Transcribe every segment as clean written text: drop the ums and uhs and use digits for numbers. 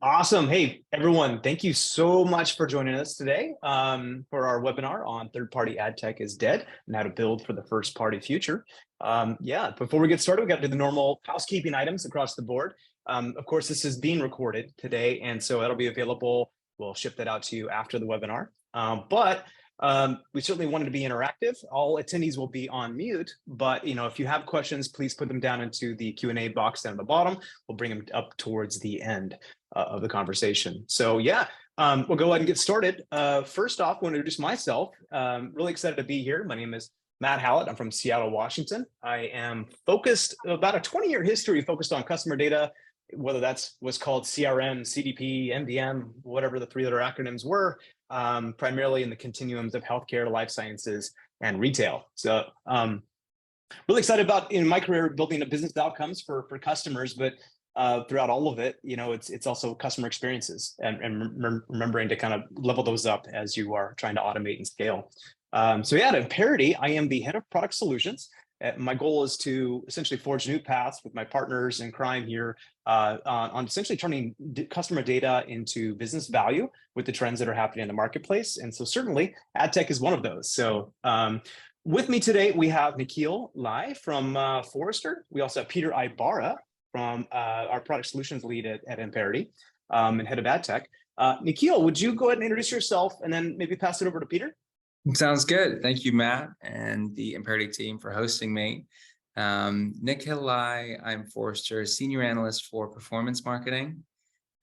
Awesome. Hey, everyone, thank you so much for joining us today for our webinar on third-party ad tech is dead and how to build for the first-party future. Before we get started, we got to do the normal housekeeping items across the board. Of course, this is being recorded today, and so it'll be available. We'll ship that out to you after the webinar. We certainly wanted to be interactive. All attendees will be on mute, but if you have questions, please put them down into the Q&A box down at the bottom. We'll bring them up towards the end of the conversation. So we'll go ahead and get started. First off, I want to introduce myself. Really excited to be here. My name is Matt Hallett. I'm from Seattle, Washington. I am focused about a 20-year history focused on customer data, whether that's what's called CRM, CDP, MDM, whatever the three-letter acronyms were, primarily in the continuums of healthcare, life sciences, and retail. So really excited about in my career building a business outcomes for customers, but throughout all of it, it's also customer experiences and remembering to kind of level those up as you are trying to automate and scale. At Amperity, I am the head of product solutions. My goal is to essentially forge new paths with my partners in crime here on essentially turning customer data into business value with the trends that are happening in the marketplace. And so certainly ad tech is one of those. So with me today, we have Nikhil from Forrester. We also have Peter Ibarra from our product solutions lead at Amperity and head of ad tech. Nikhil, would you go ahead and introduce yourself and then maybe pass it over to Peter? Sounds good. Thank you, Matt, and the Amperity team for hosting me. Nikhil, I'm Forrester's senior analyst for performance marketing,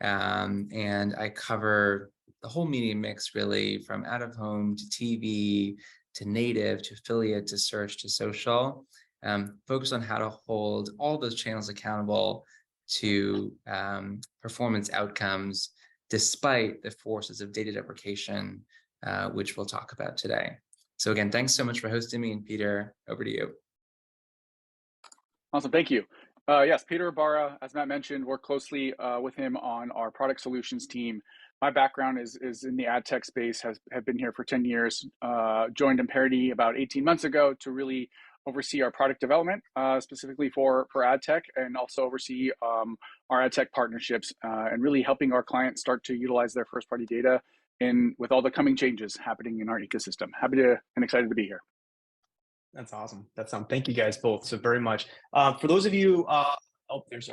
and I cover the whole media mix, really, from out-of-home to TV to native to affiliate to search to social. Focus on how to hold all those channels accountable to performance outcomes, despite the forces of data deprecation, which we'll talk about today. So again, thanks so much for hosting me, and Peter, over to you. Awesome, thank you. Yes, Peter Ibarra, as Matt mentioned, work closely with him on our product solutions team. My background is in the ad tech space, have been here for 10 years, joined Amperity about 18 months ago to really oversee our product development, specifically for ad tech, and also oversee our ad tech partnerships and really helping our clients start to utilize their first party data with all the coming changes happening in our ecosystem. Happy to and excited to be here. That's awesome. Thank you guys both so very much. For those of you, there's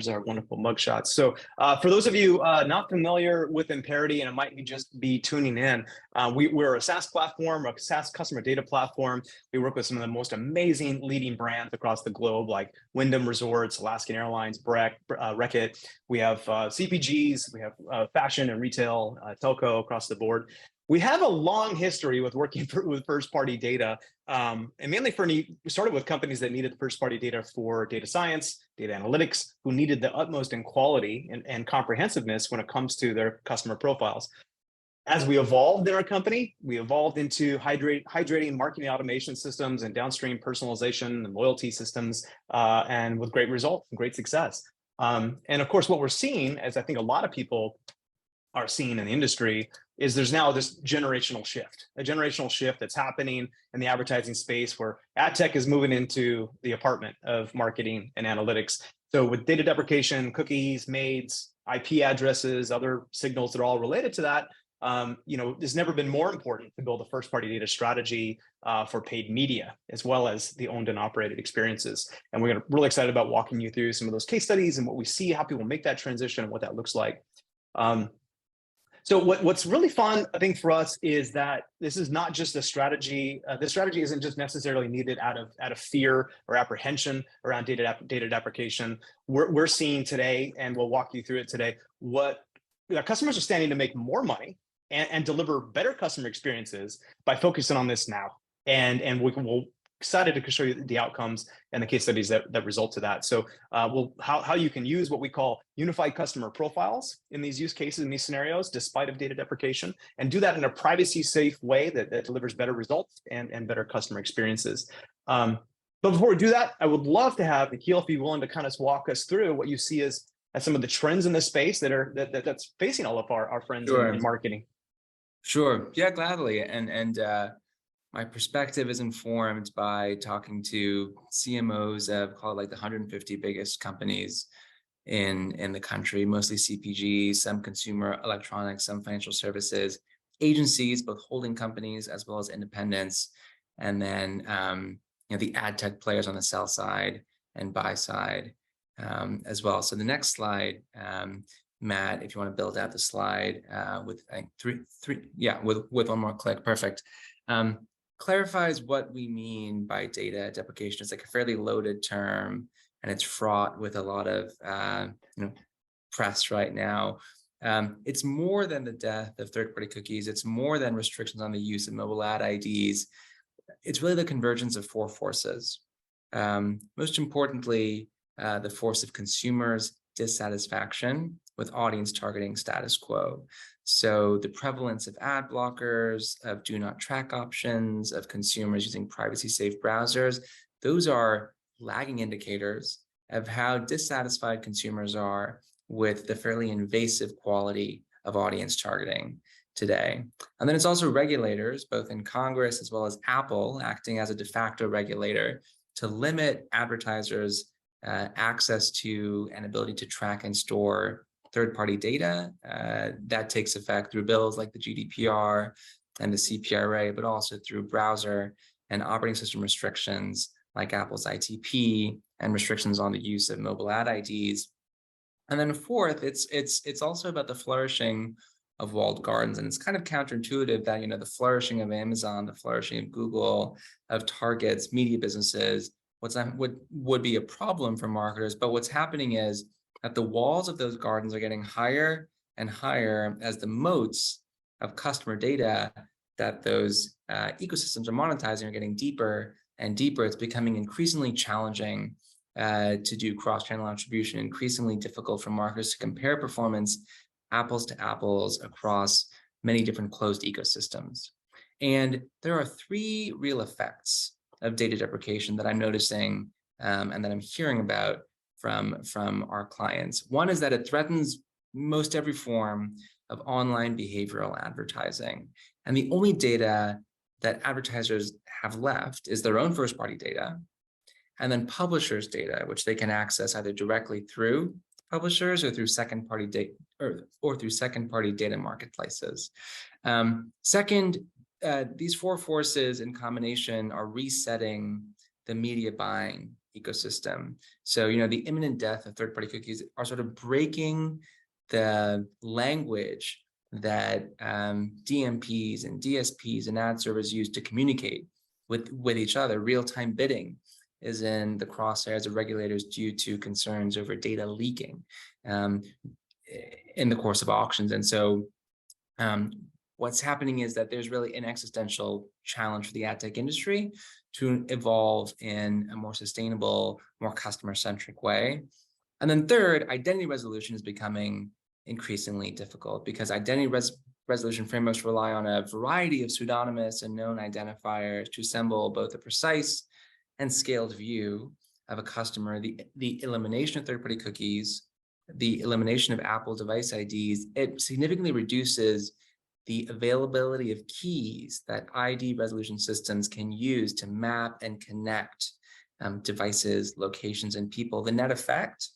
our wonderful mugshots. So for those of you not familiar with Amperity, and it might just be tuning in, we're a SaaS platform, a SaaS customer data platform. We work with some of the most amazing leading brands across the globe, like Wyndham Resorts, Alaskan Airlines, Reckitt. We have CPGs, we have fashion and retail, telco across the board. We have a long history with working with first-party data, and mainly we started with companies that needed first-party data for data science, data analytics, who needed the utmost in quality and comprehensiveness when it comes to their customer profiles. As we evolved in our company, we evolved into hydrating marketing automation systems and downstream personalization and loyalty systems, and with great results and great success. And of course, what we're seeing, as I think a lot of people are seeing in the industry, is there's now this generational shift that's happening in the advertising space where ad tech is moving into the apartment of marketing and analytics. So with data deprecation, cookies, maids, IP addresses, other signals that are all related to that, it's never been more important to build a first-party data strategy for paid media, as well as the owned and operated experiences. And we're really excited about walking you through some of those case studies and what we see, how people make that transition and what that looks like. So what's really fun, I think, for us is that this is not just a strategy. This strategy isn't just necessarily needed out of fear or apprehension around data deprecation. We're seeing today, and we'll walk you through it today, what customers are standing to make more money and deliver better customer experiences by focusing on this now. And we'll excited to show you the outcomes and the case studies that result to that. So how you can use what we call unified customer profiles in these use cases, in these scenarios, despite of data deprecation, and do that in a privacy safe way that delivers better results and better customer experiences. But before we do that, I would love to have Nikhil, if you're willing to kind of walk us through what you see as some of the trends in this space that's facing all of our friends in marketing. Sure. Yeah, gladly. And my perspective is informed by talking to CMOs of, call it, like the 150 biggest companies in the country, mostly CPG, some consumer electronics, some financial services, agencies, both holding companies as well as independents, and then the ad tech players on the sell side and buy side as well. So the next slide, Matt, if you want to build out the slide with I think with one more click, perfect. Clarifies what we mean by data deprecation. It's like a fairly loaded term, and it's fraught with a lot of press right now. It's more than the death of third-party cookies. It's more than restrictions on the use of mobile ad IDs. It's really the convergence of four forces. Most importantly, the force of consumers' dissatisfaction with audience targeting status quo. So the prevalence of ad blockers, of do not track options, of consumers using privacy-safe browsers, those are lagging indicators of how dissatisfied consumers are with the fairly invasive quality of audience targeting today. And then it's also regulators, both in Congress as well as Apple, acting as a de facto regulator to limit advertisers' access to and ability to track and store third-party data. That takes effect through bills like the GDPR and the CPRA, but also through browser and operating system restrictions like Apple's ITP and restrictions on the use of mobile ad IDs. And then fourth, it's also about the flourishing of walled gardens. And it's kind of counterintuitive that, the flourishing of Amazon, the flourishing of Google, of Target's media businesses, would be a problem for marketers. But what's happening is that the walls of those gardens are getting higher and higher as the moats of customer data that those ecosystems are monetizing are getting deeper and deeper. It's becoming increasingly challenging to do cross-channel attribution, increasingly difficult for marketers to compare performance apples to apples across many different closed ecosystems. And there are three real effects of data deprecation that I'm noticing and that I'm hearing about from our clients. One is that it threatens most every form of online behavioral advertising. And the only data that advertisers have left is their own first-party data, and then publishers' data, which they can access either directly through publishers or through second-party data or through second-party data marketplaces. Second, these four forces in combination are resetting the media buying ecosystem. So, the imminent death of third-party cookies are sort of breaking the language that DMPs and DSPs and ad servers use to communicate with each other. Real-time bidding is in the crosshairs of regulators due to concerns over data leaking in the course of auctions. And so what's happening is that there's really an existential challenge for the ad tech industry to evolve in a more sustainable, more customer-centric way. And then third, identity resolution is becoming increasingly difficult because identity resolution frameworks rely on a variety of pseudonymous and known identifiers to assemble both a precise and scaled view of a customer. The elimination of third-party cookies, the elimination of Apple device IDs, it significantly reduces the availability of keys that ID resolution systems can use to map and connect devices, locations, and people. The net effect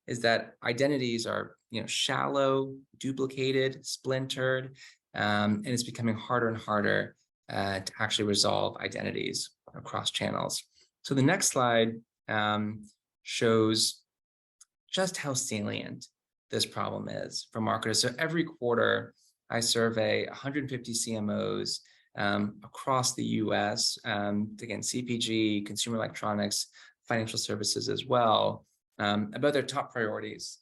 is that identities are shallow, duplicated, splintered, and it's becoming harder and harder to actually resolve identities across channels. So the next slide shows just how salient this problem is for marketers. So every quarter, I survey 150 CMOs across the US, again, CPG, consumer electronics, financial services as well, about their top priorities.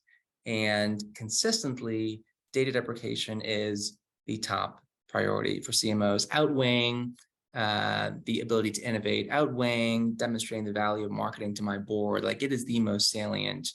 And consistently, data deprecation is the top priority for CMOs, outweighing the ability to innovate, outweighing demonstrating the value of marketing to my board. Like, it is the most salient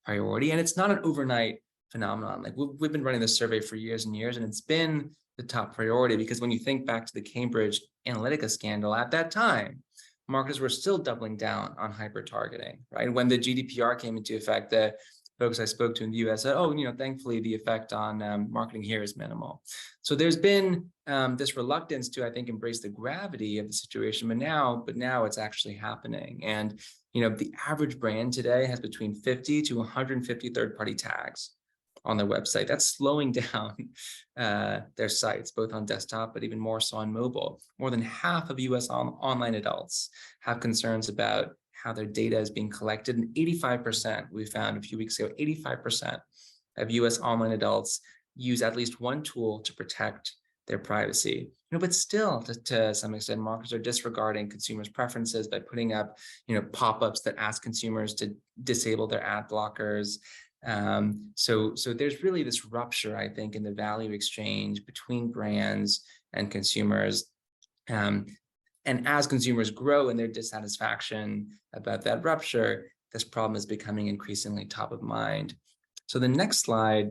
priority. And it's not an overnight phenomenon. Like, we've been running this survey for years and years, and it's been the top priority because when you think back to the Cambridge Analytica scandal, at that time, marketers were still doubling down on hyper-targeting, right? When the GDPR came into effect, the folks I spoke to in the US said, oh, thankfully the effect on marketing here is minimal. So there's been this reluctance to, I think, embrace the gravity of the situation, but now it's actually happening. And, the average brand today has between 50 to 150 third-party tags on their website. That's slowing down their sites, both on desktop, but even more so on mobile. More than half of US online adults have concerns about how their data is being collected. And 85%, we found a few weeks ago, 85% of US online adults use at least one tool to protect their privacy. But still, to some extent, marketers are disregarding consumers' preferences by putting up, pop-ups that ask consumers to disable their ad blockers. So there's really this rupture, I think, in the value exchange between brands and consumers. And as consumers grow in their dissatisfaction about that rupture, this problem is becoming increasingly top of mind. So the next slide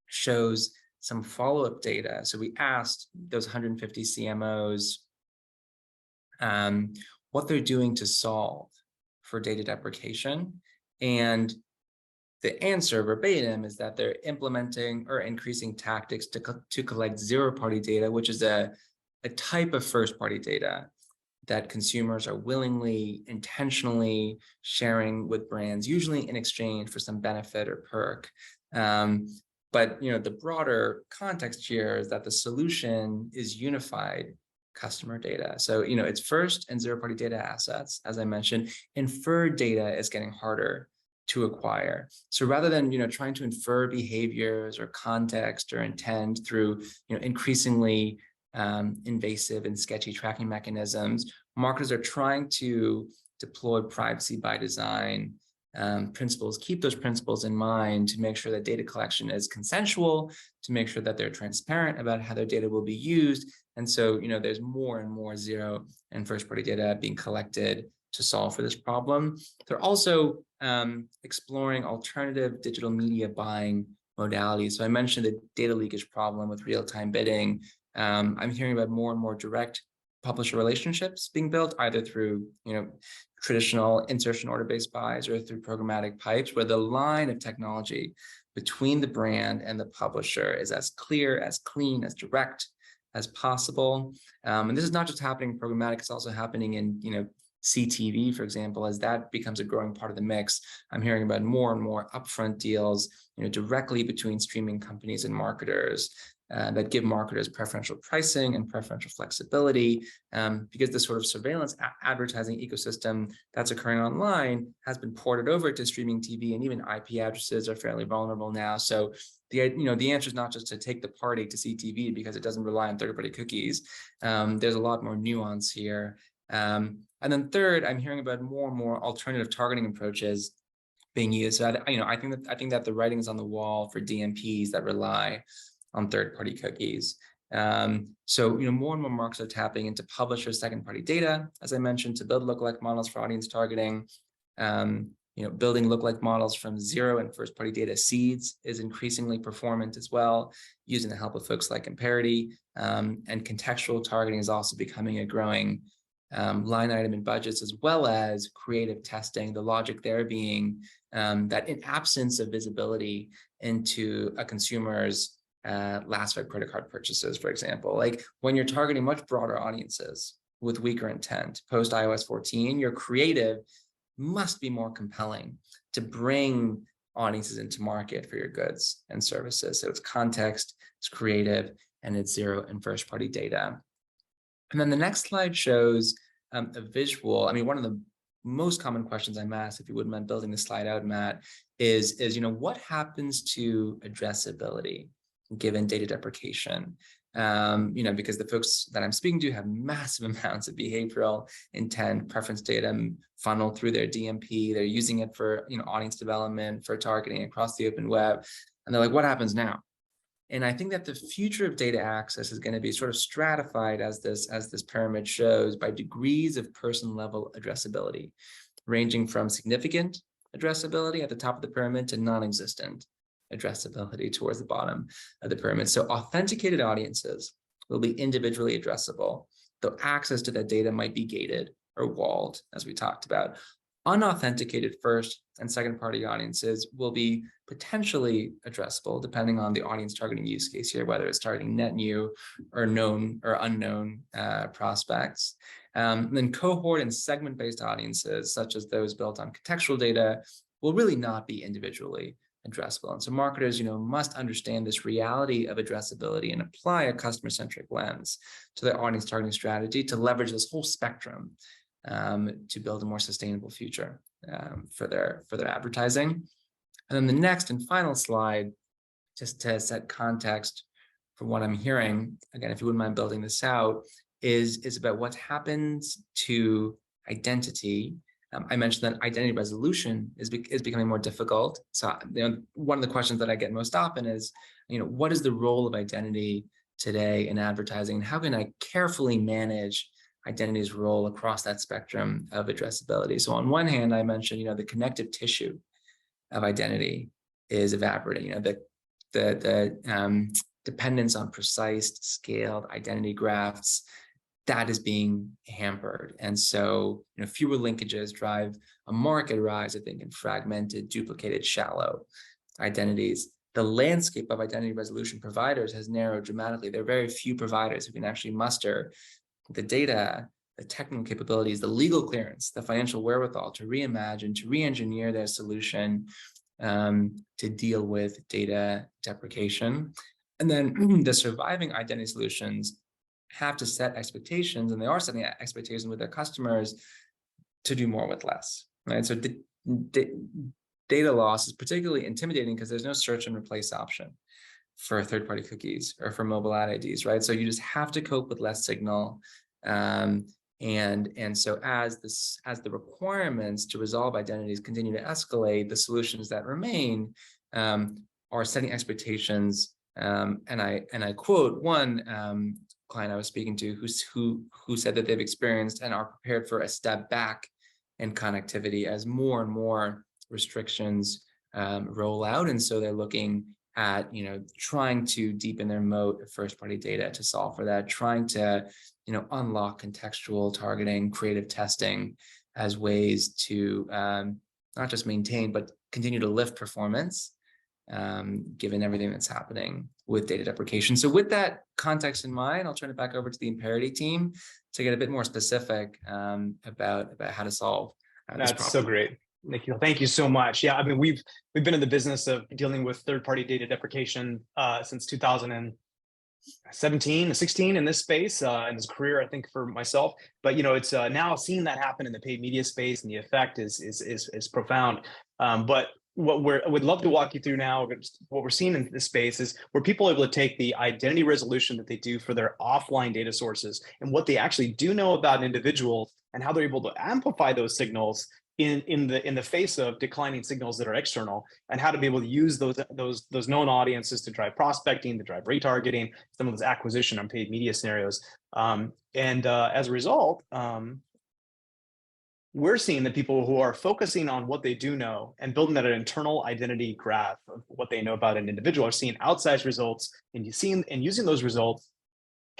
shows some follow-up data. So we asked those 150 CMOs what they're doing to solve for data deprecation. And the answer verbatim is that they're implementing or increasing tactics to collect zero-party data, which is a type of first-party data that consumers are willingly, intentionally sharing with brands, usually in exchange for some benefit or perk. But the broader context here is that the solution is unified customer data. So it's first and zero-party data assets, as I mentioned. Inferred data is getting harder to acquire. So rather than trying to infer behaviors or context or intent through increasingly invasive and sketchy tracking mechanisms, marketers are trying to deploy privacy by design principles, keep those principles in mind to make sure that data collection is consensual, to make sure that they're transparent about how their data will be used. And so, there's more and more zero and first-party data being collected to solve for this problem. They're also exploring alternative digital media buying modalities. So I mentioned the data leakage problem with real-time bidding. I'm hearing about more and more direct publisher relationships being built, either through traditional insertion order-based buys or through programmatic pipes, where the line of technology between the brand and the publisher is as clear, as clean, as direct as possible. And this is not just happening in programmatic; it's also happening in CTV, for example, as that becomes a growing part of the mix. I'm hearing about more and more upfront deals, directly between streaming companies and marketers that give marketers preferential pricing and preferential flexibility, because the sort of surveillance advertising ecosystem that's occurring online has been ported over to streaming TV, and even IP addresses are fairly vulnerable now. So the answer is not just to take the party to CTV because it doesn't rely on third-party cookies. There's a lot more nuance here. And then third, I'm hearing about more and more alternative targeting approaches being used. So I think that the writing is on the wall for DMPs that rely on third-party cookies. So more and more marketers are tapping into publisher second-party data, as I mentioned, to build lookalike models for audience targeting. Building lookalike models from zero and first-party data seeds is increasingly performant as well, using the help of folks like Amperity. And contextual targeting is also becoming a growing line item in budgets, as well as creative testing. The logic there being that in absence of visibility into a consumer's last 5 credit card purchases, for example, like when you're targeting much broader audiences with weaker intent post iOS 14, your creative must be more compelling to bring audiences into market for your goods and services. So it's context, it's creative, and it's zero and first party data. And then the next slide shows a visual. I mean, one of the most common questions I'm asked, if you wouldn't mind building the slide out, Matt, is what happens to addressability given data deprecation? Because the folks that I'm speaking to have massive amounts of behavioral intent, preference data funneled through their DMP. They're using it for audience development, for targeting across the open web, and they're like, what happens now? And I think that the future of data access is going to be sort of stratified, as this pyramid shows, by degrees of person level addressability, ranging from significant addressability at the top of the pyramid to non-existent addressability towards the bottom of the pyramid. So authenticated audiences will be individually addressable, though access to that data might be gated or walled, as we talked about. unauthenticated first and second party audiences will be potentially addressable depending on the audience targeting use case here, whether it's targeting net new or known or unknown prospects. Then cohort and segment-based audiences, such as those built on contextual data, will really not be individually addressable. And so marketers, must understand this reality of addressability and apply a customer-centric lens to their audience targeting strategy to leverage this whole spectrum to build a more sustainable future for their advertising. And then the next and final slide, just to set context for what I'm hearing, again, if you wouldn't mind building this out, is about what happens to identity. I mentioned that identity resolution is becoming more difficult. So one of the questions that I get most often is, what is the role of identity today in advertising, and how can I carefully manage identity's role across that spectrum of addressability? So on one hand, I mentioned, the connective tissue of identity is evaporating. The dependence on precise, scaled identity graphs, that is being hampered. And so, fewer linkages drive a market rise, I think, in fragmented, duplicated, shallow identities. The landscape of identity resolution providers has narrowed dramatically. There are very few providers who can actually muster the data, the technical capabilities, the legal clearance, the financial wherewithal to reimagine, to re-engineer their solution to deal with data deprecation. And then the surviving identity solutions have to set expectations, and they are setting expectations with their customers to do more with less, right? So data loss is particularly intimidating because there's no search and replace option for third-party cookies or for mobile ad IDs, right? So you just have to cope with less signal. And so as the requirements to resolve identities continue to escalate, the solutions that remain are setting expectations. And I quote one client I was speaking to who said that they've experienced and are prepared for a step back in connectivity as more and more restrictions roll out. And so they're looking at, trying to deepen their moat of first-party data to solve for that, trying to, unlock contextual targeting, creative testing as ways to not just maintain, but continue to lift performance, given everything that's happening with data deprecation. So with that context in mind, I'll turn it back over to the Amperity team to get a bit more specific about how to solve this problem. That's so great, Nikhil. Thank you so much. Yeah, I mean, we've been in the business of dealing with third-party data deprecation since 2017, 16 in this space, in this career, I think, for myself. But it's now seeing that happen in the paid media space, and the effect is profound. But I would love to walk you through now, what we're seeing in this space is where people are able to take the identity resolution that they do for their offline data sources and what they actually do know about individuals and how they're able to amplify those signals in the face of declining signals that are external, and how to be able to use those known audiences to drive prospecting, to drive retargeting, some of those acquisition on paid media scenarios. As a result, we're seeing that people who are focusing on what they do know and building that internal identity graph of what they know about an individual are seeing outsized results, and using those results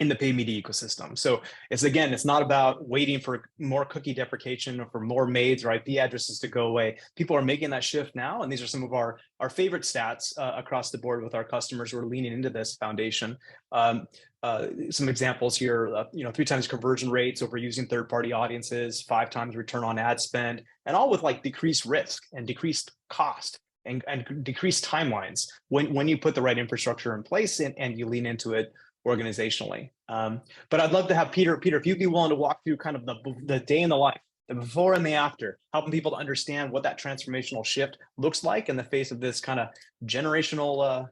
in the paid media ecosystem. So it's not about waiting for more cookie deprecation or for more MAIDs or IP addresses to go away. People are making that shift now, and these are some of our favorite stats across the board with our customers who are leaning into this foundation. Some examples here, 3 times conversion rates over using third-party audiences, 5 times return on ad spend, and all with decreased risk and decreased cost and decreased timelines when you put the right infrastructure in place and you lean into it organizationally. But I'd love to have Peter, if you'd be willing to walk through kind of the day in the life, the before and the after, helping people to understand what that transformational shift looks like in the face of this kind of generational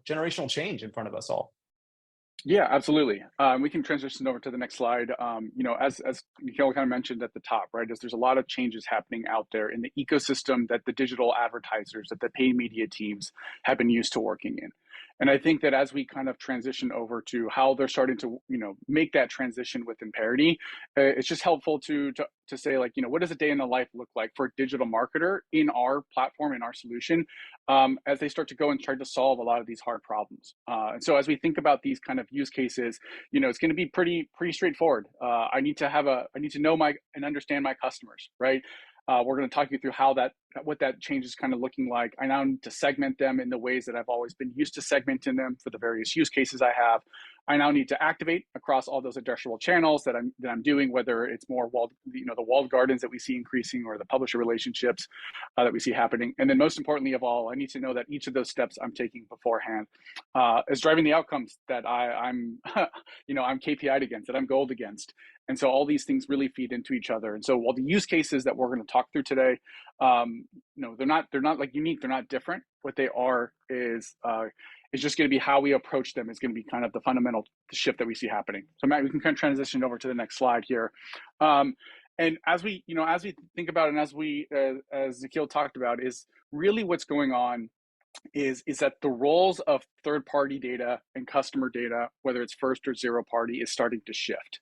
change in front of us all. Yeah, absolutely. We can transition over to the next slide. As Nikhil kind of mentioned at the top, right, is there's a lot of changes happening out there in the ecosystem that the digital advertisers, that the paid media teams have been used to working in. And I think that as we kind of transition over to how they're starting to, make that transition with Amperity, it's just helpful to say, what does a day in the life look like for a digital marketer in our platform, in our solution, as they start to go and try to solve a lot of these hard problems. And so as we think about these kind of use cases, it's going to be pretty straightforward. I need to know and understand my customers, right? We're going to talk you through what that change is kind of looking like. I now need to segment them in the ways that I've always been used to segmenting them for the various use cases I have. I now need to activate across all those addressable channels that I'm doing, whether it's more the walled gardens that we see increasing or the publisher relationships that we see happening. And then most importantly of all, I need to know that each of those steps I'm taking beforehand is driving the outcomes that I'm I'm KPI'd against, that I'm goaled against. And so all these things really feed into each other. And so while the use cases that we're going to talk through today, they're not like unique, they're not different. What they are is just going to be how we approach them is going to be kind of the fundamental shift that we see happening. So Matt, we can kind of transition over to the next slide here. And as we think about it, and as Nikhil talked about, is really what's going on is that the roles of third-party data and customer data, whether it's first or zero party, is starting to shift.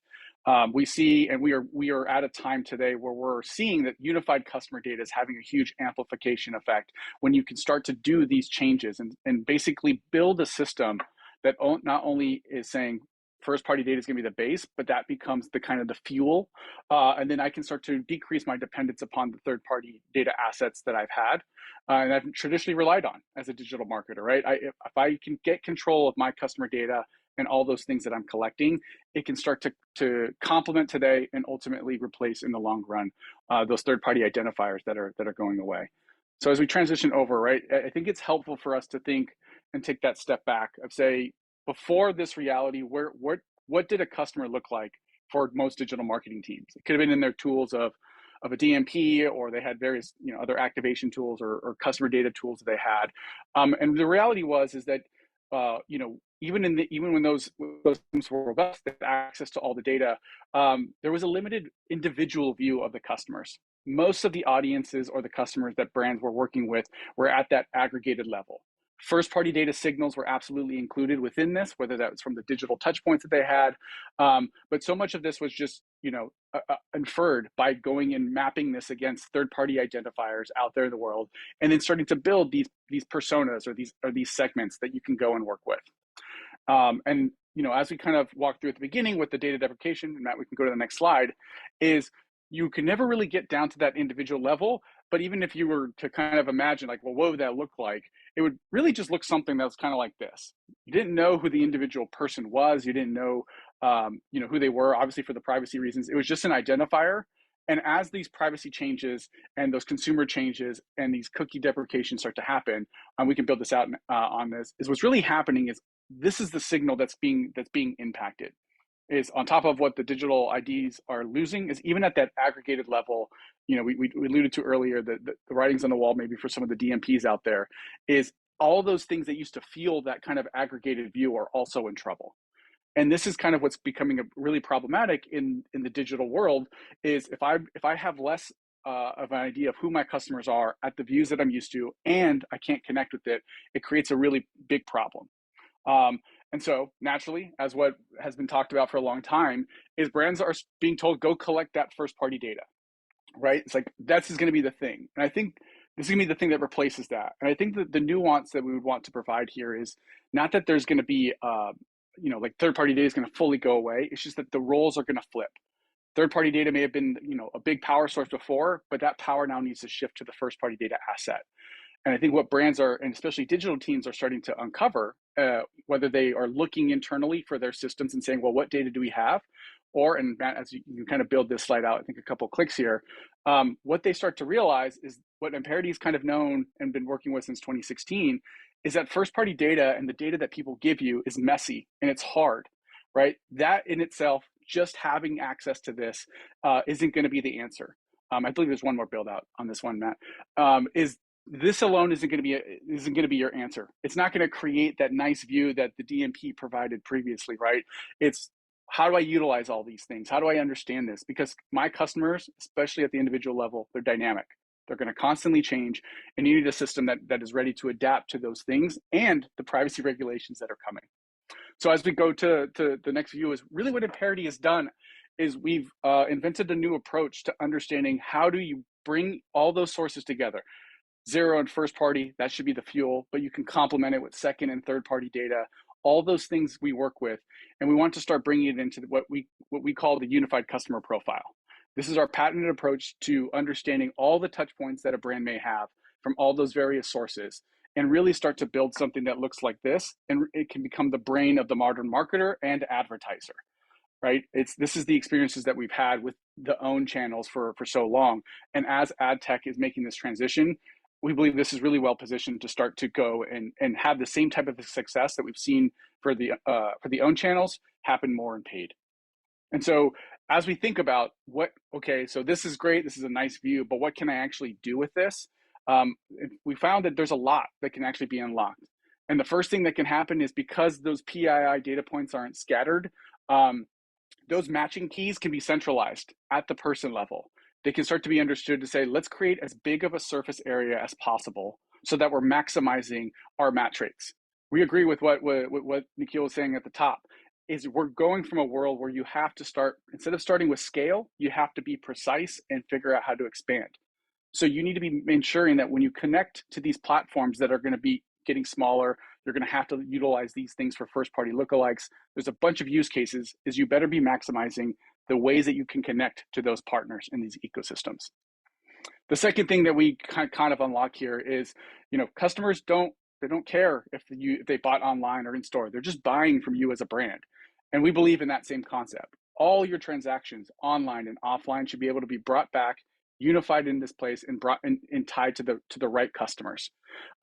We see, and we are at a time today where we're seeing that unified customer data is having a huge amplification effect when you can start to do these changes and basically build a system that not only is saying first party data is going to be the base, but that becomes the kind of the fuel. And then I can start to decrease my dependence upon the third party data assets that I've had and I've traditionally relied on as a digital marketer, right? If I can get control of my customer data and all those things that I'm collecting, it can start to complement today and ultimately replace in the long run those third-party identifiers that are going away. So as we transition over, right, I think it's helpful for us to think and take that step back of say, before this reality, what did a customer look like for most digital marketing teams? It could have been in their tools of a DMP, or they had various other activation tools or customer data tools that they had. And the reality is that even when those teams were robust, they had access to all the data, there was a limited individual view of the customers. Most of the audiences or the customers that brands were working with were at that aggregated level. First party data signals were absolutely included within this, whether that was from the digital touch points that they had. But so much of this was just, inferred by going and mapping this against third party identifiers out there in the world, and then starting to build these personas or these segments that you can go and work with. And as we kind of walk through at the beginning with the data deprecation, and Matt, we can go to the next slide, is you can never really get down to that individual level. But even if you were to kind of imagine like, well, what would that look like? It would really just look something that's kind of like this. You didn't know who the individual person was. You didn't know, who they were, obviously for the privacy reasons. It was just an identifier. And as these privacy changes and those consumer changes and these cookie deprecations start to happen, and we can build this out on this, is what's really happening is this is the signal that's being impacted. Is on top of what the digital IDs are losing, is even at that aggregated level, we alluded to earlier, the writings on the wall maybe for some of the DMPs out there, is all those things that used to feel that kind of aggregated view are also in trouble. And this is kind of what's becoming really problematic in the digital world, is if I have less of an idea of who my customers are at the views that I'm used to, and I can't connect with it, it creates a really big problem. And so naturally, as what has been talked about for a long time, is brands are being told, go collect that first party data, right? It's like, that's going to be the thing. And I think this is going to be the thing that replaces that. And I think that the nuance that we would want to provide here is not that there's going to be, like third party data is going to fully go away. It's just that the roles are going to flip. Third party data may have been, a big power source before, but that power now needs to shift to the first party data asset. And I think what brands are, and especially digital teams, are starting to uncover, whether they are looking internally for their systems and saying, well, what data do we have? Or, and Matt, as you kind of build this slide out, I think a couple of clicks here, what they start to realize is what Amperity has kind of known and been working with since 2016, is that first party data and the data that people give you is messy and it's hard, right? That in itself, just having access to this isn't going to be the answer. I believe there's one more build out on this one, Matt, is this alone isn't going to be your answer. It's not going to create that nice view that the DMP provided previously, right? It's how do I utilize all these things? How do I understand this? Because my customers, especially at the individual level, they're dynamic. They're going to constantly change, and you need a system that is ready to adapt to those things and the privacy regulations that are coming. So as we go to the next view, is really what Amperity has done is we've invented a new approach to understanding how do you bring all those sources together. Zero and first party, that should be the fuel, but you can complement it with second and third party data. All those things we work with, and we want to start bringing it into what we call the unified customer profile. This is our patented approach to understanding all the touch points that a brand may have from all those various sources and really start to build something that looks like this. And it can become the brain of the modern marketer and advertiser, right? This is the experiences that we've had with the own channels for so long. And as ad tech is making this transition, we believe this is really well positioned to start to go and have the same type of success that we've seen for the own channels happen more in paid. And so as we think about okay, so this is great, this is a nice view, but what can I actually do with this? We found that there's a lot that can actually be unlocked. And the first thing that can happen is because those PII data points aren't scattered, those matching keys can be centralized at the person level. They can start to be understood to say, let's create as big of a surface area as possible so that we're maximizing our match rates. We agree with what Nikhil was saying at the top, is we're going from a world where you have to start, instead of starting with scale, you have to be precise and figure out how to expand. So you need to be ensuring that when you connect to these platforms that are going to be getting smaller, you're going to have to utilize these things for first-party lookalikes. There's a bunch of use cases, is you better be maximizing the ways that you can connect to those partners in these ecosystems. The second thing that we kind of unlock here is, customers don't care if they bought online or in store. They're just buying from you as a brand. And we believe in that same concept. All your transactions online and offline should be able to be brought back, unified in this place, and brought and tied to the right customers.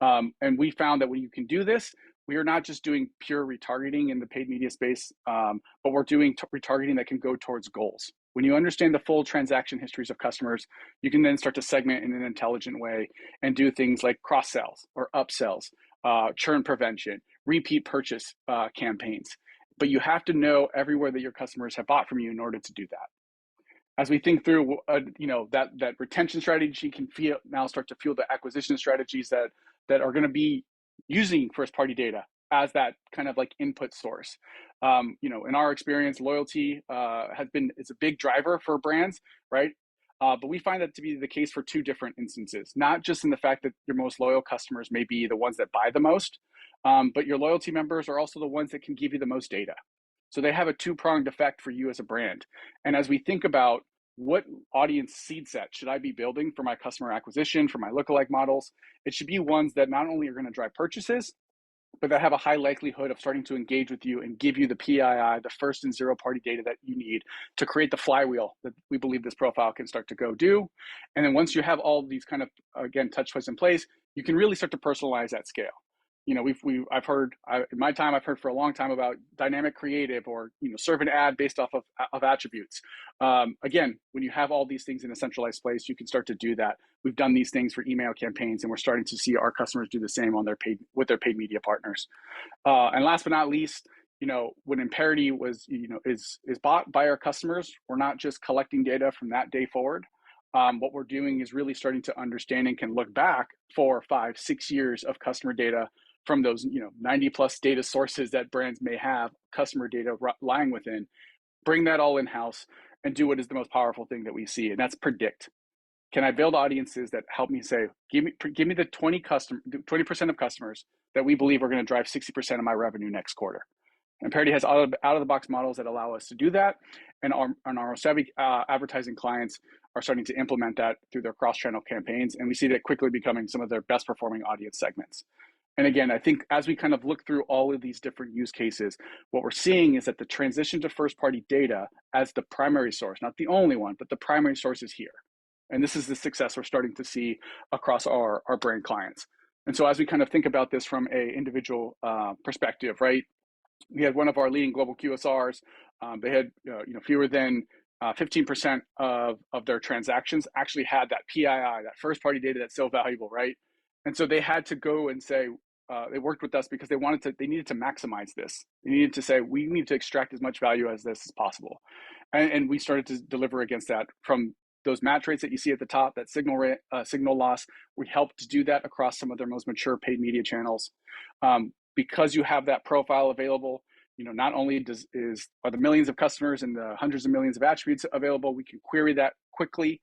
And we found that when you can do this, we are not just doing pure retargeting in the paid media space, but we're doing retargeting that can go towards goals. When you understand the full transaction histories of customers, you can then start to segment in an intelligent way and do things like cross sells or upsells, churn prevention, repeat purchase campaigns. But you have to know everywhere that your customers have bought from you in order to do that. As we think through, that retention strategy can now start to fuel the acquisition strategies that are going to be using first-party data as that kind of like input source. In our experience, loyalty is a big driver for brands, right? But we find that to be the case for two different instances, not just in the fact that your most loyal customers may be the ones that buy the most, but your loyalty members are also the ones that can give you the most data. So they have a two-pronged effect for you as a brand. And as we think about what audience seed set should I be building for my customer acquisition, for my lookalike models, it should be ones that not only are going to drive purchases, but that have a high likelihood of starting to engage with you and give you the PII, the first and zero party data that you need to create the flywheel that we believe this profile can start to go do. And then once you have all these kind of, again, touch points in place, you can really start to personalize at scale. I've heard in my time, I've heard for a long time about dynamic creative or, serve an ad based off of attributes. Again, when you have all these things in a centralized place, you can start to do that. We've done these things for email campaigns, and we're starting to see our customers do the same with their paid media partners. And last but not least, when Amperity is bought by our customers, we're not just collecting data from that day forward. What we're doing is really starting to understand and can look back 4, 5, 6 years of customer data from those 90 plus data sources that brands may have customer data lying within, bring that all in-house and do what is the most powerful thing that we see, and that's predict. Can I build audiences that help me say, give me the 20% of customers that we believe are going to drive 60% of my revenue next quarter? Amperity has out of the box models that allow us to do that, and our savvy advertising clients are starting to implement that through their cross-channel campaigns, and we see that quickly becoming some of their best performing audience segments. And again, I think as we kind of look through all of these different use cases, what we're seeing is that the transition to first-party data as the primary source, not the only one, but the primary source is here. And this is the success we're starting to see across our brand clients. And so as we kind of think about this from a individual perspective, right? We had one of our leading global QSRs. They had fewer than 15% of their transactions actually had that PII, that first-party data that's so valuable, right? And so they had to go and say, they worked with us because they needed to maximize this. They needed to say, we need to extract as much value as this as possible. And we started to deliver against that from those match rates that you see at the top, that signal loss. We helped to do that across some of their most mature paid media channels. Because you have that profile available, not only are the millions of customers and the hundreds of millions of attributes available, we can query that quickly,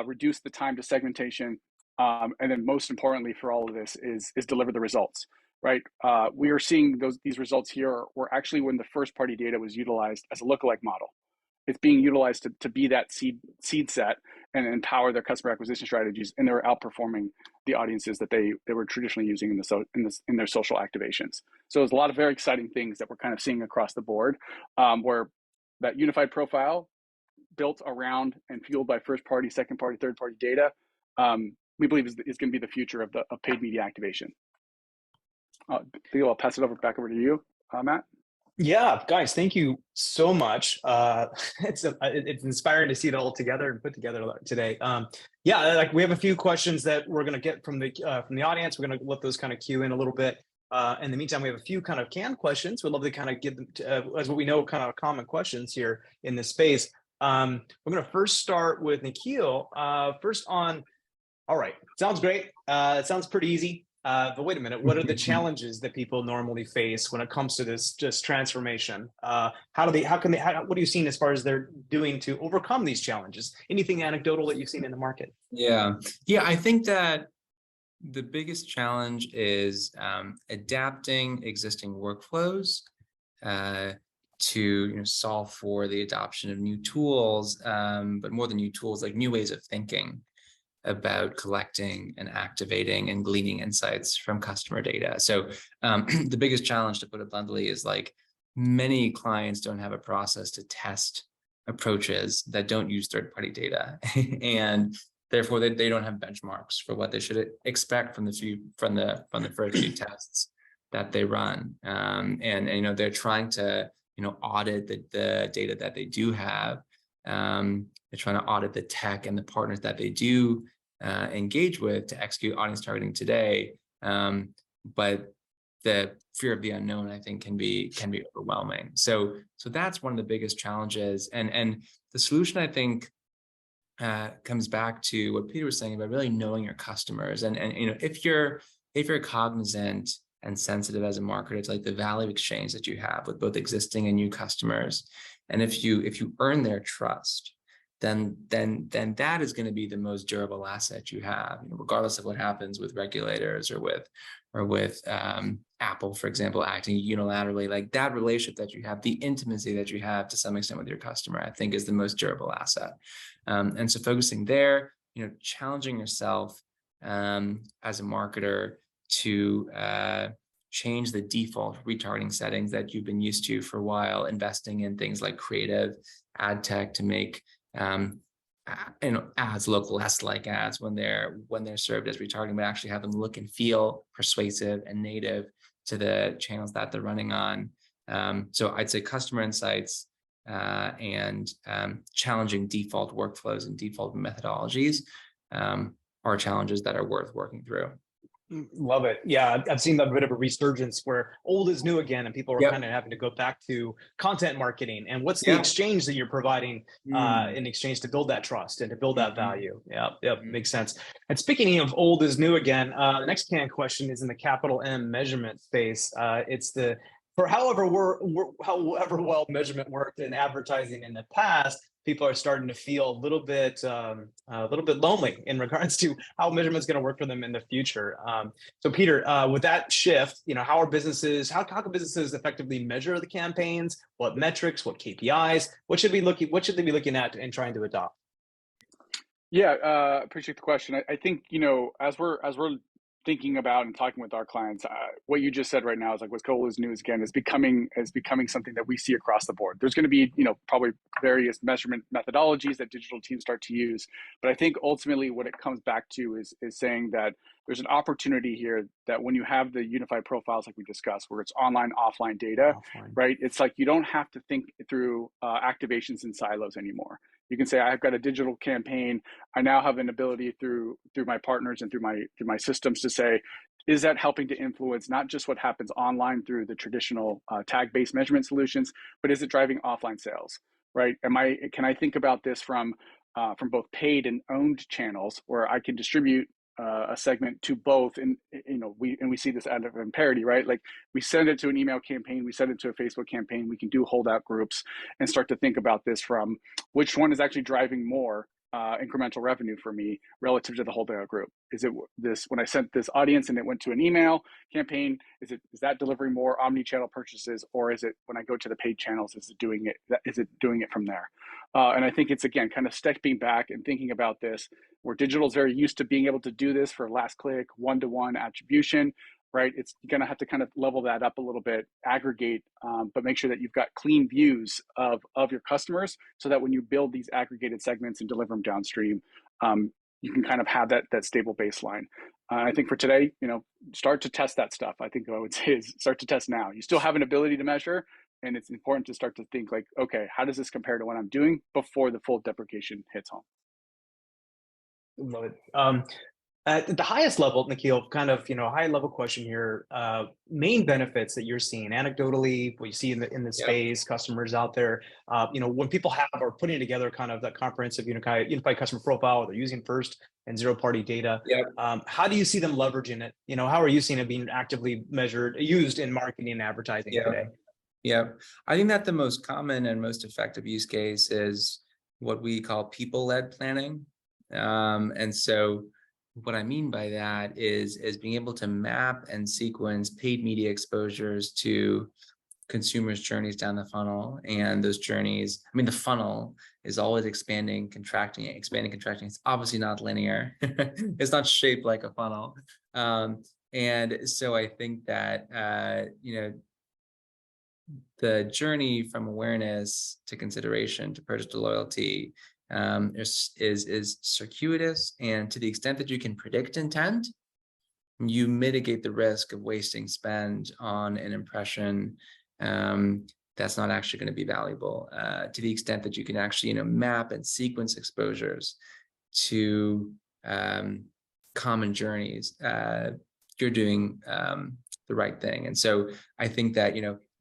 reduce the time to segmentation, and then most importantly for all of this is deliver the results, right? We are seeing these results here were actually when the first party data was utilized as a lookalike model. it's being utilized to be that seed set and empower their customer acquisition strategies, and they're outperforming the audiences that they were traditionally using in their social activations. So there's a lot of very exciting things that we're kind of seeing across the board, where that unified profile built around and fueled by first party, second party, third party data, we believe is going to be the future of paid media activation. I'll pass it back over to you, Matt. Yeah, guys, thank you so much. It's inspiring to see it all together and put together today. Yeah, like we have a few questions that we're going to get from the audience. We're going to let those kind of queue in a little bit. In the meantime, we have a few kind of canned questions. We'd love to kind of get them as what we know, kind of common questions here in this space. We're going to first start with Nikhil. First on, all right, sounds great. It sounds pretty easy. But wait a minute, what are the challenges that people normally face when it comes to this just transformation? What are you seeing as far as they're doing to overcome these challenges? Anything anecdotal that you've seen in the market? Yeah, I think that the biggest challenge is adapting existing workflows to solve for the adoption of new tools, but more than new tools, like new ways of thinking about collecting and activating and gleaning insights from customer data. So the biggest challenge, to put it bluntly, is like many clients don't have a process to test approaches that don't use third-party data, and therefore they don't have benchmarks for what they should expect from the first few tests that they run. And they're trying to audit the data that they do have. They're trying to audit the tech and the partners that they do engage with to execute audience targeting today. But the fear of the unknown, I think, can be overwhelming. So that's one of the biggest challenges. And the solution, I think, comes back to what Peter was saying about really knowing your customers. And if you're cognizant and sensitive as a marketer to like the value exchange that you have with both existing and new customers, and if you earn their trust, then that is going to be the most durable asset you have, regardless of what happens with regulators or with Apple, for example, acting unilaterally. Like that relationship that you have, the intimacy that you have to some extent with your customer, I think is the most durable asset. And so focusing there, challenging yourself as a marketer to change the default retargeting settings that you've been used to for a while, investing in things like creative ad tech to make ads look less like ads when they're served as retargeting, but actually have them look and feel persuasive and native to the channels that they're running on. So I'd say customer insights and challenging default workflows and default methodologies are challenges that are worth working through. Love it. Yeah, I've seen a bit of a resurgence where old is new again, and people are kind of having to go back to content marketing. And what's the exchange that you're providing in exchange to build that trust and to build that value? Yep, makes sense. And speaking of old is new again, the next canned question is in the capital M measurement space. It's for however well measurement worked in advertising in the past, people are starting to feel a little bit lonely in regards to how measurement is going to work for them in the future. So Peter, with that shift, how can businesses effectively measure the campaigns? What metrics? What KPIs? What should they be looking at and trying to adopt? Yeah, appreciate the question. I think as we're thinking about and talking with our clients, what you just said right now is like what's old is new again is becoming something that we see across the board. There's going to be probably various measurement methodologies that digital teams start to use, but I think ultimately what it comes back to is saying that there's an opportunity here that when you have the unified profiles like we discussed, where it's online, offline data, right? It's like you don't have to think through activations in silos anymore. You can say, I've got a digital campaign. I now have an ability through my partners and through my systems to say, is that helping to influence not just what happens online through the traditional tag-based measurement solutions, but is it driving offline sales, right? Can I think about this from both paid and owned channels where I can distribute a segment to both, and we see this out of Amperity, right? Like we send it to an email campaign, we send it to a Facebook campaign, we can do holdout groups and start to think about this from which one is actually driving more incremental revenue for me relative to the holdout group. Is it this when I sent this audience and it went to an email campaign? Is that delivering more omni-channel purchases, or is it when I go to the paid channels? Is it doing it from there? And I think it's, again, kind of stepping back and thinking about this, where digital is very used to being able to do this for last click, one-to-one attribution, right? It's going to have to kind of level that up a little bit, aggregate, but make sure that you've got clean views of your customers, so that when you build these aggregated segments and deliver them downstream, you can kind of have that stable baseline. I think for today, start to test that stuff. I think what I would say is start to test now. You still have an ability to measure, and it's important to start to think like, okay, how does this compare to what I'm doing before the full deprecation hits home? Love it. At the highest level, Nikhil, kind of, high level question here, main benefits that you're seeing anecdotally, what you see in the space, customers out there, when people are putting together kind of that comprehensive unified customer profile, they're using first and zero party data. How do you see them leveraging it? How are you seeing it being actively used in marketing and advertising today? Yeah, I think that the most common and most effective use case is what we call people-led planning. And so what I mean by that is being able to map and sequence paid media exposures to consumers' journeys down the funnel. And those journeys, the funnel is always expanding, contracting, expanding, contracting. It's obviously not linear. It's not shaped like a funnel. And so I think that, the journey from awareness to consideration to purchase to loyalty is circuitous, and to the extent that you can predict intent, you mitigate the risk of wasting spend on an impression that's not actually going to be valuable. To the extent that you can actually map and sequence exposures to common journeys, you're doing the right thing. And so I think that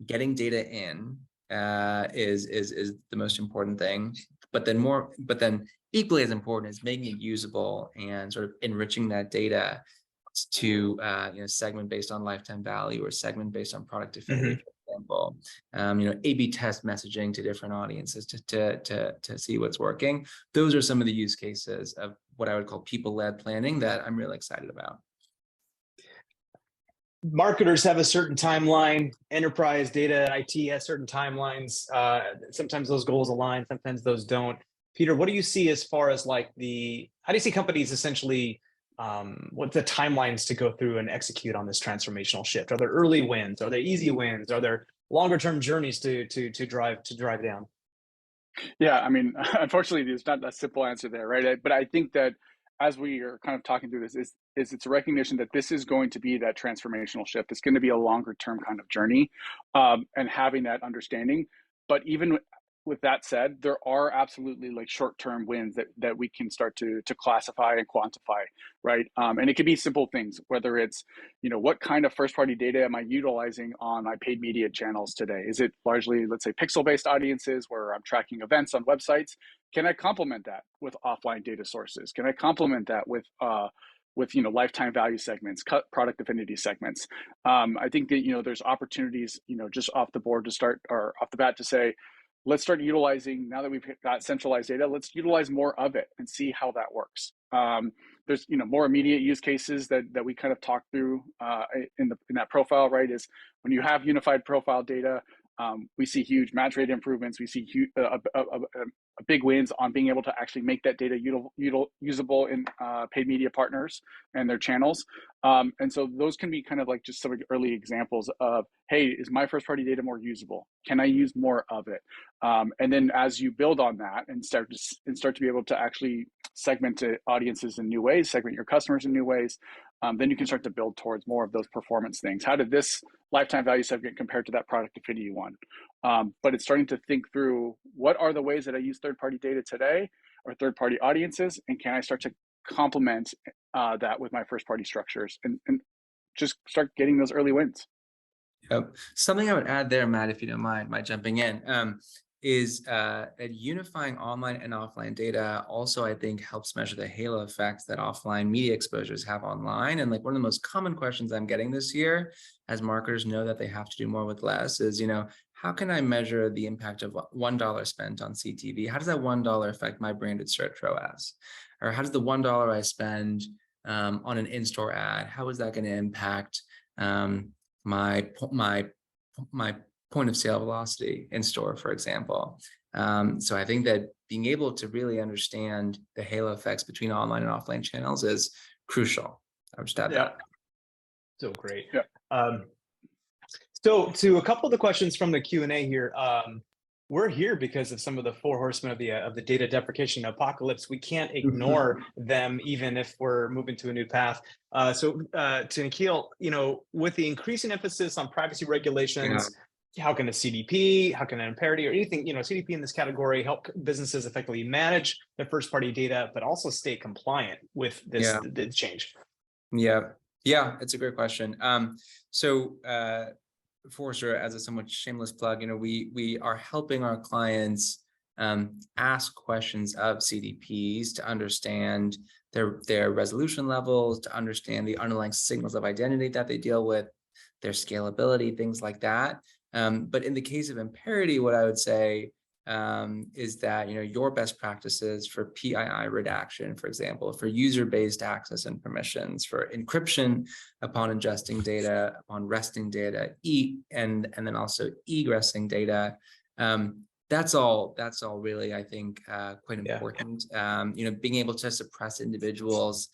getting data in is the most important thing. But then equally as important is making it usable and sort of enriching that data to segment based on lifetime value or segment based on product affinity, for example. A/B test messaging to different audiences to see what's working. Those are some of the use cases of what I would call people-led planning that I'm really excited about. Marketers have a certain timeline, enterprise data, IT has certain timelines. Sometimes those goals align, sometimes those don't. Peter, what do you see as far as how do you see companies essentially, what the timelines to go through and execute on this transformational shift? Are there early wins? Are there easy wins? Are there longer term journeys to drive down? Yeah, unfortunately, there's not a simple answer there, right? But I think that as we are kind of talking through this, is it's a recognition that this is going to be that transformational shift. It's going to be a longer term kind of journey, and having that understanding. But even with that said, there are absolutely short-term wins that we can start to classify and quantify, right? And it could be simple things, whether it's, what kind of first-party data am I utilizing on my paid media channels today? Is it largely, let's say, pixel-based audiences where I'm tracking events on websites? Can I complement that with offline data sources? Can I complement that with lifetime value segments, product affinity segments? I think that there's opportunities just off the board to start, or off the bat to say, let's start utilizing, now that we've got centralized data, let's utilize more of it and see how that works. There's more immediate use cases that we kind of talked through in that profile, right? Is when you have unified profile data, we see huge match rate improvements. We see big wins on being able to actually make that data usable in paid media partners and their channels. And so those can be kind of just some early examples of, hey, is my first party data more usable? Can I use more of it? And then as you build on that and start to be able to actually segment audiences in new ways, segment your customers in new ways, then you can start to build towards more of those performance things. How did this lifetime value segment compare to that product affinity one? But it's starting to think through, what are the ways that I use third-party data today or third-party audiences, and can I start to complement that with my first-party structures and just start getting those early wins? Yep. Something I would add there, Matt, if you don't mind my jumping in, is that unifying online and offline data also, I think, helps measure the halo effects that offline media exposures have online. And one of the most common questions I'm getting this year, as marketers know that they have to do more with less, is, how can I measure the impact of $1 spent on CTV? How does that $1 affect my branded search ROAS? Or how does the $1 I spend on an in-store ad, how is that going to impact my point of sale velocity in store, for example? So I think that being able to really understand the halo effects between online and offline channels is crucial. I would just add that. So great. Yeah. So to a couple of the questions from the Q&A here, we're here because of some of the four horsemen of the data deprecation apocalypse. We can't ignore them, even if we're moving to a new path. So to Nikhil, with the increasing emphasis on privacy regulations, how can a CDP, how can an Amperity or anything, CDP in this category help businesses effectively manage their first-party data, but also stay compliant with this the change? Yeah, it's a great question. Forrester, as a somewhat shameless plug, we are helping our clients ask questions of CDPs to understand their resolution levels, to understand the underlying signals of identity that they deal with, their scalability, things like that. But in the case of Amperity, what I would say is that your best practices for PII redaction, for example, for user-based access and permissions, for encryption upon ingesting data, upon resting data, and then also egressing data. That's all really, I think, quite important. Being able to suppress individuals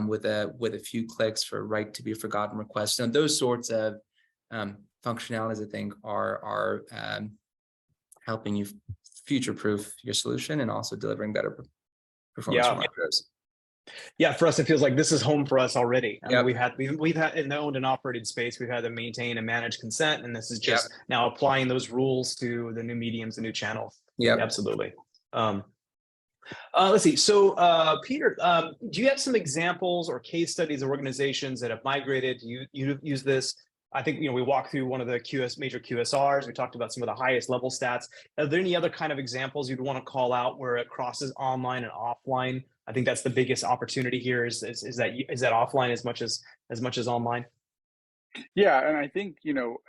with a few clicks for right to be forgotten requests, and those sorts of functionalities, I think, are helping you future-proof your solution and also delivering better performance for marketers. Yeah, for us, it feels like this is home for us already. I mean, we've had in the owned and operated space, we've had to maintain and manage consent, and this is just now applying those rules to the new mediums, the new channels. Yeah, absolutely. Let's see. So, Peter, do you have some examples or case studies of organizations that have migrated? You've used this. I think we walked through one of the major QSRs. We talked about some of the highest level stats. Are there any other kind of examples you'd want to call out where it crosses online and offline? I think that's the biggest opportunity here. Is that offline as much as online? Yeah, and I think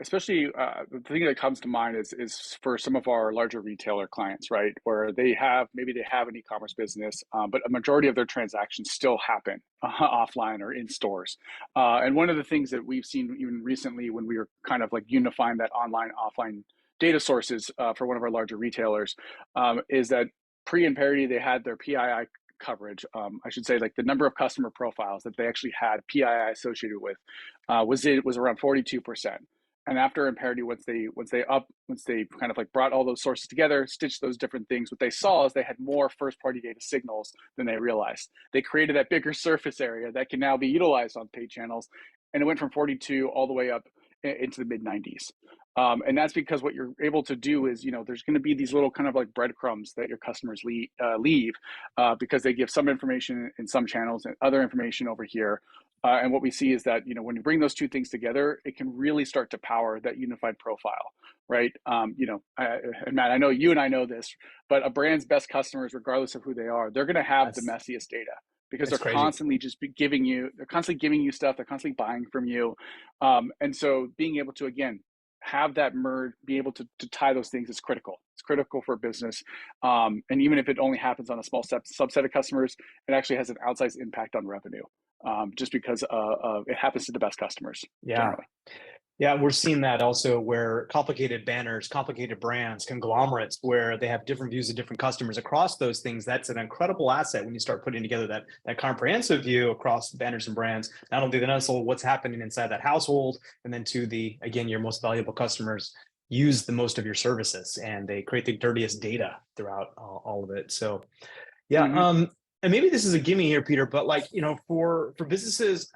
especially the thing that comes to mind is for some of our larger retailer clients, right, where maybe they have an e-commerce business, but a majority of their transactions still happen offline or in stores. And one of the things that we've seen even recently when we were kind of like unifying that online offline data sources for one of our larger retailers is that pre-Amperity they had their PII coverage, I should say, like the number of customer profiles that they actually had PII associated with was around 42%. And after Amperity, once they kind of like brought all those sources together, stitched those different things, what they saw is they had more first-party data signals than they realized. They created that bigger surface area that can now be utilized on paid channels, and it went from 42 all the way up into the mid 90s. And that's because what you're able to do is, there's going to be these little kind of like breadcrumbs that your customers leave because they give some information in some channels and other information over here. And what we see is that, when you bring those two things together, it can really start to power that unified profile, right? And Matt, I know you and I know this, but a brand's best customers, regardless of who they are, they're going to have the messiest data because they're constantly just giving you stuff. They're constantly buying from you. And so being able to, again, have that merge, be able to tie those things is critical. It's critical for business. And even if it only happens on a small subset of customers, it actually has an outsized impact on revenue just because it happens to the best customers. Generally. Yeah, we're seeing that also where complicated banners, complicated brands, conglomerates, where they have different views of different customers across those things. That's an incredible asset when you start putting together that comprehensive view across banners and brands. Not only the what's happening inside that household, and then to again, your most valuable customers use the most of your services, and they create the dirtiest data throughout all of it. So, yeah. And maybe this is a gimme here, Peter, but for businesses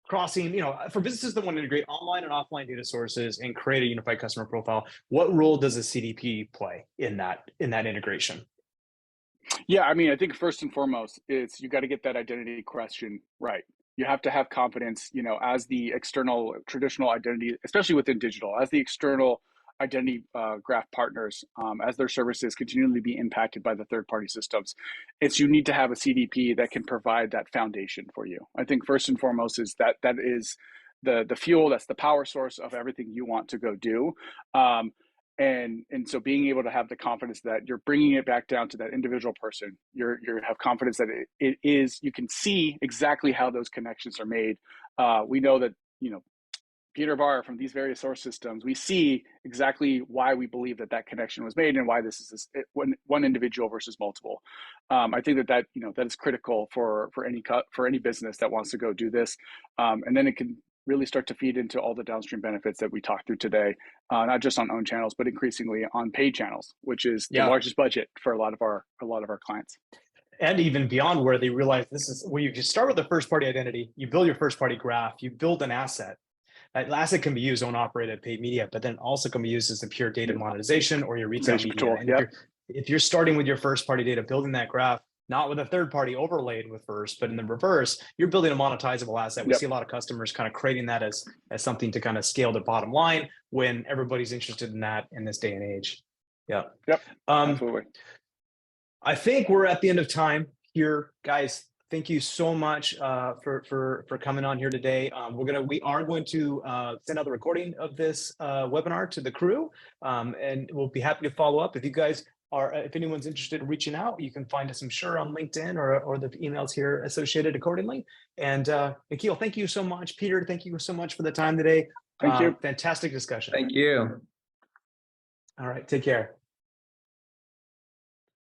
crossing, for businesses that want to integrate online and offline data sources and create a unified customer profile, what role does a CDP play in that integration? Yeah, I mean, I think first and foremost, you got to get that identity question right. You have to have confidence, as the external traditional identity, especially within digital, as the external identity graph partners, as their services continually be impacted by the third-party systems. You need to have a CDP that can provide that foundation for you. I think first and foremost is that is the fuel, that's the power source of everything you want to go do. And so being able to have the confidence that you're bringing it back down to that individual person, you have confidence that it is, you can see exactly how those connections are made. We know that, Peter Ibarra from these various source systems, we see exactly why we believe that that connection was made and why this is one individual versus multiple. I think that that is critical for any business that wants to go do this, and then it can really start to feed into all the downstream benefits that we talked through today, not just on owned channels, but increasingly on paid channels, which is the largest budget for a lot of our clients. And even beyond, where they realize this is where you start with the first party identity, you build your first party graph, you build an asset. That asset can be used on operated paid media, but then also can be used as a pure data monetization or your retail media. Tool. And if you're starting with your first party data, building that graph, not with a third party overlaid with first, but in the reverse, you're building a monetizable asset. We see a lot of customers kind of creating that as something to kind of scale their bottom line when everybody's interested in that in this day and age. Yep. Absolutely. I think we're at the end of time here, guys. Thank you so much for coming on here today. We are going to send out the recording of this webinar to the crew, and we'll be happy to follow up. If you guys are, if anyone's interested in reaching out, you can find us, I'm sure, on LinkedIn or the emails here associated accordingly. And Nikhil, thank you so much. Peter, thank you so much for the time today. Thank you. Fantastic discussion. Thank you. All right, take care.